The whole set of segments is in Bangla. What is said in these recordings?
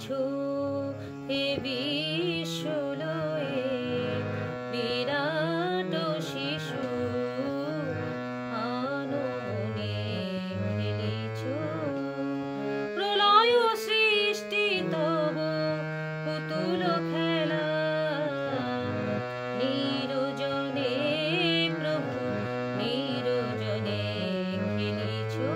খেলিছো হে বিশ্বলয়ে বিরাট শিশু আনমনে খেলিছো প্রলয় সৃষ্টি তব পুতুল খেলা নিরজনে প্রভু নিরজনে খেলিছো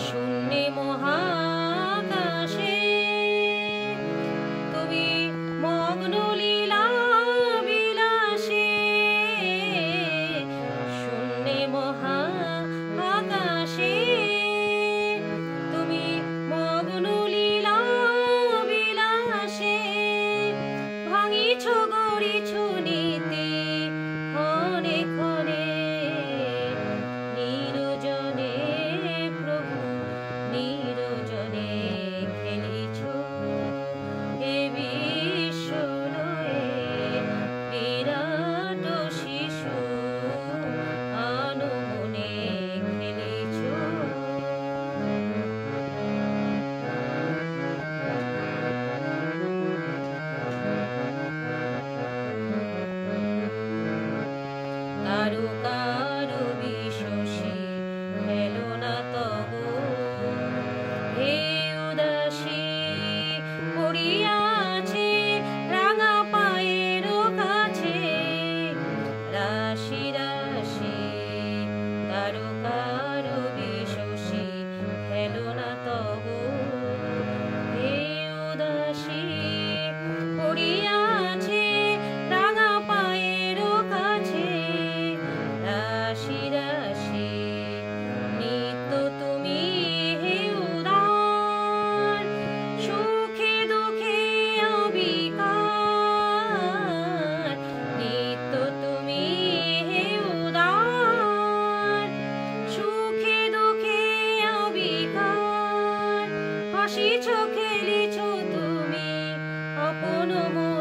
শূন্যে মহাকাশে তুমি মগ্ন লীলা বিলাসে শূন্যে মহাকাশে তুমি মগ্ন লীলা বিলাসে ভাঙিছ গড়িছ নীতি ক্ষণে ক্ষণে নিরজনে প্রভু নিরজনে খেলিছো হে বিশ্বলয়ে বিরাট শিশু আনমনে খেলিছো তারকার বিশসী হেলো না তব হে উদাসী পড়িয়াছে রাঙা পায়ের কাছে রাশি রাশি তারকার বিশসী হেলো না তব হে উদাসী পড়িয়াছে রাঙা পায়ের কাছে রাশি রাশি নিত্য তুমি হে উদার সুখে দুঃখে অবিকার নিত্য তুমি হে উদার সুখে দুঃখে অবিকার হাসিছ খেলিছ তুমি আপন মনে